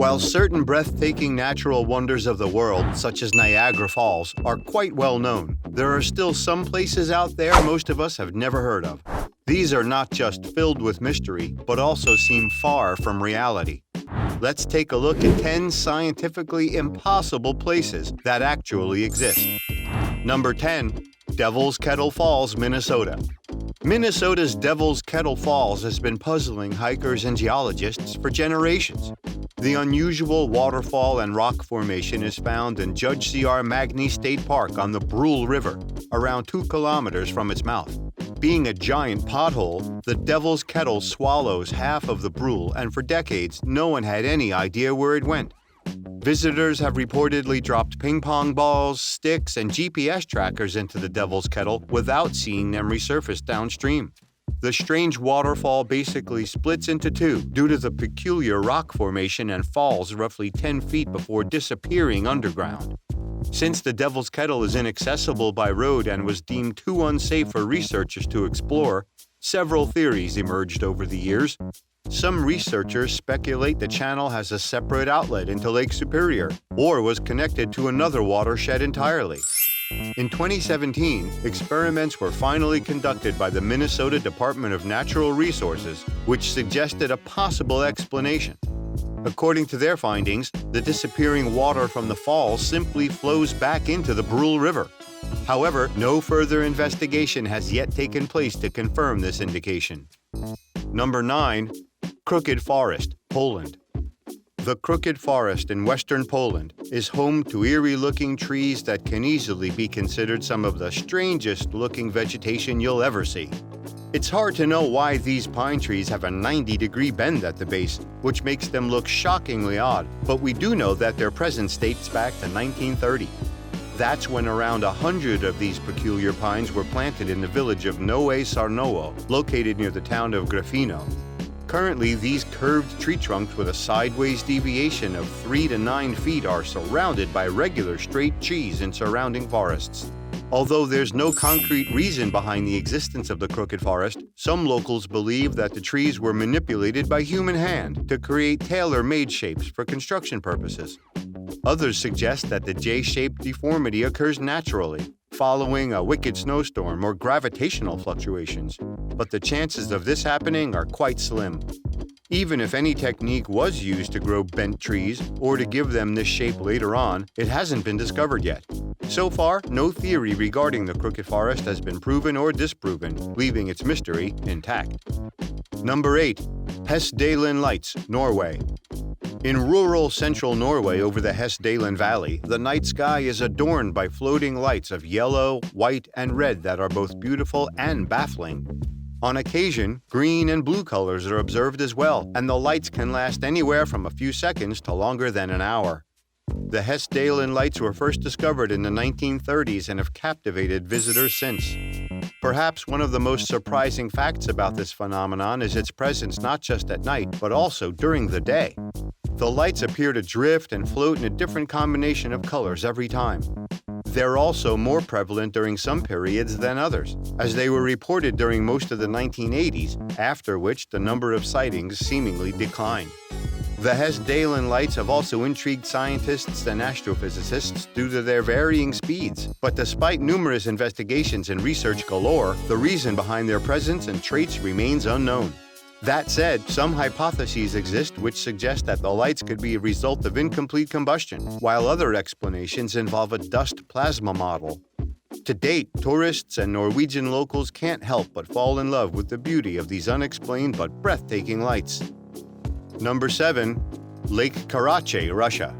While certain breathtaking natural wonders of the world, such as Niagara Falls, are quite well known, there are still some places out there most of us have never heard of. These are not just filled with mystery, but also seem far from reality. Let's take a look at 10 scientifically impossible places that actually exist. Number 10. Devil's Kettle Falls, Minnesota. Minnesota's Devil's Kettle Falls has been puzzling hikers and geologists for generations. The unusual waterfall and rock formation is found in Judge C.R. Magny State Park on the Brule River, around 2 kilometers from its mouth. Being a giant pothole, the Devil's Kettle swallows half of the Brule, and for decades, no one had any idea where it went. Visitors have reportedly dropped ping pong balls, sticks, and GPS trackers into the Devil's Kettle without seeing them resurface downstream. The strange waterfall basically splits into two due to the peculiar rock formation and falls roughly 10 feet before disappearing underground. Since the Devil's Kettle is inaccessible by road and was deemed too unsafe for researchers to explore, several theories emerged over the years. Some researchers speculate the channel has a separate outlet into Lake Superior, or was connected to another watershed entirely. In 2017, experiments were finally conducted by the Minnesota Department of Natural Resources, which suggested a possible explanation. According to their findings, the disappearing water from the falls simply flows back into the Brule River. However, no further investigation has yet taken place to confirm this indication. Number 9. Crooked Forest, Poland. The Crooked Forest in western Poland is home to eerie-looking trees that can easily be considered some of the strangest-looking vegetation you'll ever see. It's hard to know why these pine trees have a 90-degree bend at the base, which makes them look shockingly odd, but we do know that their presence dates back to 1930. That's when around 100 of these peculiar pines were planted in the village of Nowe Sarnowo, located near the town of Grafino. Currently, these curved tree trunks with a sideways deviation of 3 to 9 feet are surrounded by regular straight trees in surrounding forests. Although there's no concrete reason behind the existence of the Crooked Forest, some locals believe that the trees were manipulated by human hand to create tailor-made shapes for construction purposes. Others suggest that the J-shaped deformity occurs naturally, following a wicked snowstorm or gravitational fluctuations, but the chances of this happening are quite slim. Even if any technique was used to grow bent trees or to give them this shape later on, it hasn't been discovered yet. So far, no theory regarding the Crooked Forest has been proven or disproven, leaving its mystery intact. Number 8. Hessdalen Lights, Norway. In rural central Norway over the Hessdalen Valley, the night sky is adorned by floating lights of yellow, white, and red that are both beautiful and baffling. On occasion, green and blue colors are observed as well, and the lights can last anywhere from a few seconds to longer than an hour. The Hessdalen lights were first discovered in the 1930s and have captivated visitors since. Perhaps one of the most surprising facts about this phenomenon is its presence not just at night, but also during the day. The lights appear to drift and float in a different combination of colors every time. They're also more prevalent during some periods than others, as they were reported during most of the 1980s, after which the number of sightings seemingly declined. The Hessdalen lights have also intrigued scientists and astrophysicists due to their varying speeds, but despite numerous investigations and research galore, the reason behind their presence and traits remains unknown. That said, some hypotheses exist which suggest that the lights could be a result of incomplete combustion, while other explanations involve a dust plasma model. To date, tourists and Norwegian locals can't help but fall in love with the beauty of these unexplained but breathtaking lights. Number 7. Lake Karachay, Russia.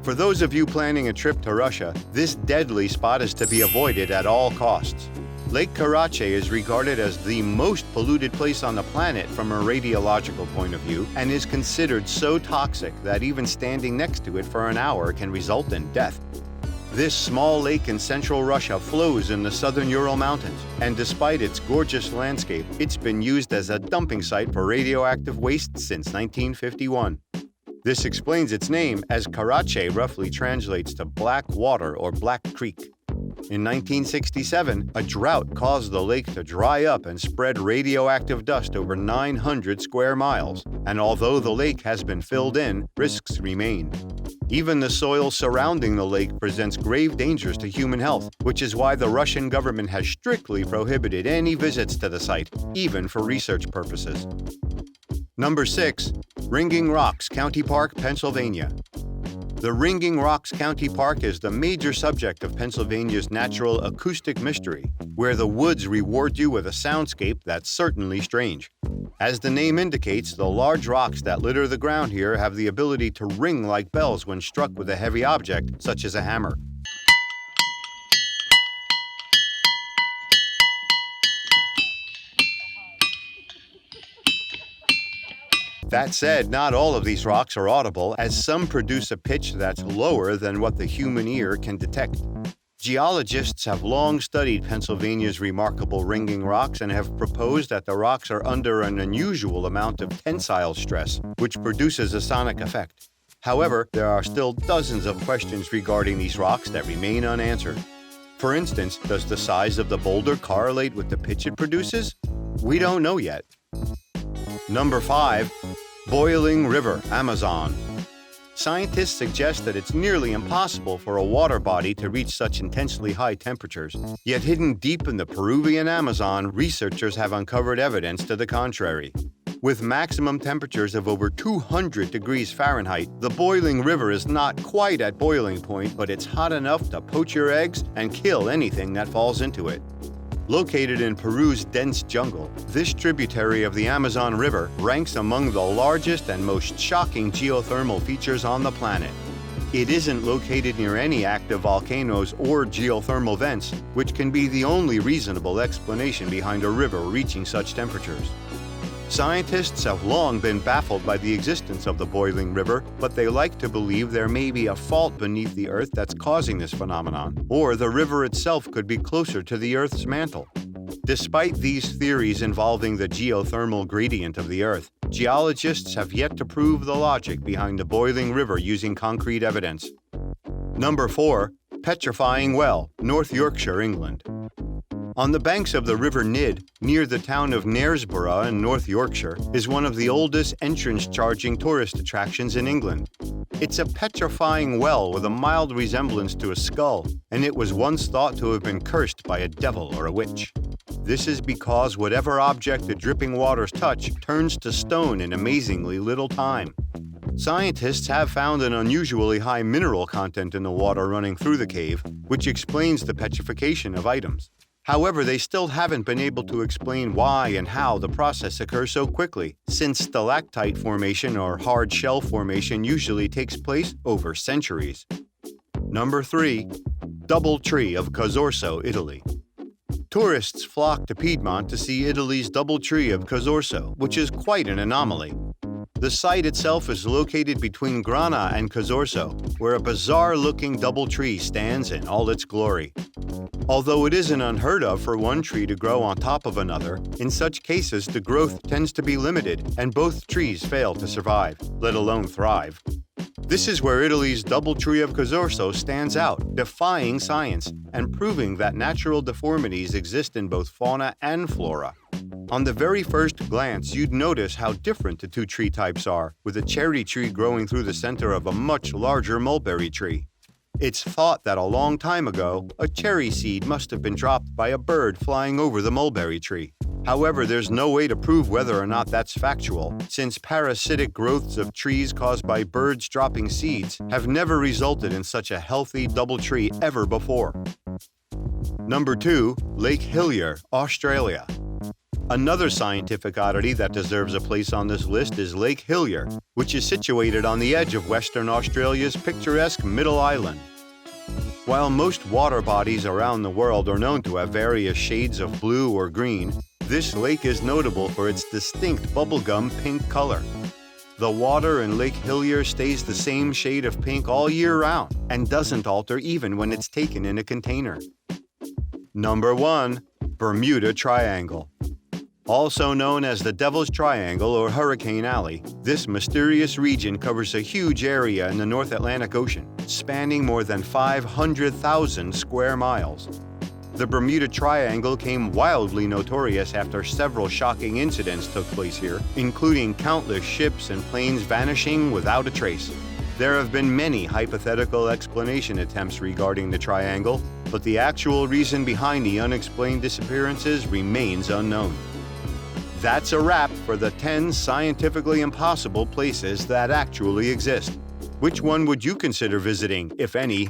For those of you planning a trip to Russia, this deadly spot is to be avoided at all costs. Lake Karachay is regarded as the most polluted place on the planet from a radiological point of view and is considered so toxic that even standing next to it for an hour can result in death. This small lake in central Russia flows in the southern Ural Mountains, and despite its gorgeous landscape, it's been used as a dumping site for radioactive waste since 1951. This explains its name, as Karachay roughly translates to black water or black creek. In 1967, a drought caused the lake to dry up and spread radioactive dust over 900 square miles. And although the lake has been filled in, risks remain. Even the soil surrounding the lake presents grave dangers to human health, which is why the Russian government has strictly prohibited any visits to the site, even for research purposes. Number 6. Ringing Rocks County Park, Pennsylvania. The Ringing Rocks County Park is the major subject of Pennsylvania's natural acoustic mystery, where the woods reward you with a soundscape that's certainly strange. As the name indicates, the large rocks that litter the ground here have the ability to ring like bells when struck with a heavy object, such as a hammer. That said, not all of these rocks are audible, as some produce a pitch that's lower than what the human ear can detect. Geologists have long studied Pennsylvania's remarkable ringing rocks and have proposed that the rocks are under an unusual amount of tensile stress, which produces a sonic effect. However, there are still dozens of questions regarding these rocks that remain unanswered. For instance, does the size of the boulder correlate with the pitch it produces? We don't know yet. Number 5. Boiling River, Amazon. Scientists suggest that it's nearly impossible for a water body to reach such intensely high temperatures. Yet hidden deep in the Peruvian Amazon, researchers have uncovered evidence to the contrary. With maximum temperatures of over 200 degrees Fahrenheit, the boiling river is not quite at boiling point, but it's hot enough to poach your eggs and kill anything that falls into it. Located in Peru's dense jungle, this tributary of the Amazon River ranks among the largest and most shocking geothermal features on the planet. It isn't located near any active volcanoes or geothermal vents, which can be the only reasonable explanation behind a river reaching such temperatures. Scientists have long been baffled by the existence of the boiling river, but they like to believe there may be a fault beneath the Earth that's causing this phenomenon, or the river itself could be closer to the Earth's mantle. Despite these theories involving the geothermal gradient of the Earth, geologists have yet to prove the logic behind the boiling river using concrete evidence. Number 4. Petrifying Well, North Yorkshire, England. On the banks of the River Nid, near the town of Knaresborough in North Yorkshire, is one of the oldest entrance-charging tourist attractions in England. It's a petrifying well with a mild resemblance to a skull, and it was once thought to have been cursed by a devil or a witch. This is because whatever object the dripping waters touch turns to stone in amazingly little time. Scientists have found an unusually high mineral content in the water running through the cave, which explains the petrification of items. However, they still haven't been able to explain why and how the process occurs so quickly, since stalactite formation or hard shell formation usually takes place over centuries. Number 3. Doubletree of Casorso, Italy. Tourists flock to Piedmont to see Italy's Doubletree of Casorso, which is quite an anomaly. The site itself is located between Grana and Casorso, where a bizarre-looking double tree stands in all its glory. Although it isn't unheard of for one tree to grow on top of another, in such cases the growth tends to be limited and both trees fail to survive, let alone thrive. This is where Italy's Doubletree of Casorso stands out, defying science and proving that natural deformities exist in both fauna and flora. On the very first glance, you'd notice how different the two tree types are, with a cherry tree growing through the center of a much larger mulberry tree. It's thought that a long time ago, a cherry seed must have been dropped by a bird flying over the mulberry tree. However, there's no way to prove whether or not that's factual, since parasitic growths of trees caused by birds dropping seeds have never resulted in such a healthy double tree ever before. Number 2. Lake Hillier, Australia. Another scientific oddity that deserves a place on this list is Lake Hillier, which is situated on the edge of Western Australia's picturesque Middle Island. While most water bodies around the world are known to have various shades of blue or green, this lake is notable for its distinct bubblegum pink color. The water in Lake Hillier stays the same shade of pink all year round and doesn't alter even when it's taken in a container. Number 1. Bermuda Triangle. Also known as the Devil's Triangle or Hurricane Alley, this mysterious region covers a huge area in the North Atlantic Ocean, spanning more than 500,000 square miles. The Bermuda Triangle came wildly notorious after several shocking incidents took place here, including countless ships and planes vanishing without a trace. There have been many hypothetical explanation attempts regarding the triangle, but the actual reason behind the unexplained disappearances remains unknown. That's a wrap for the 10 scientifically impossible places that actually exist. Which one would you consider visiting, if any?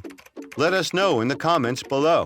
Let us know in the comments below.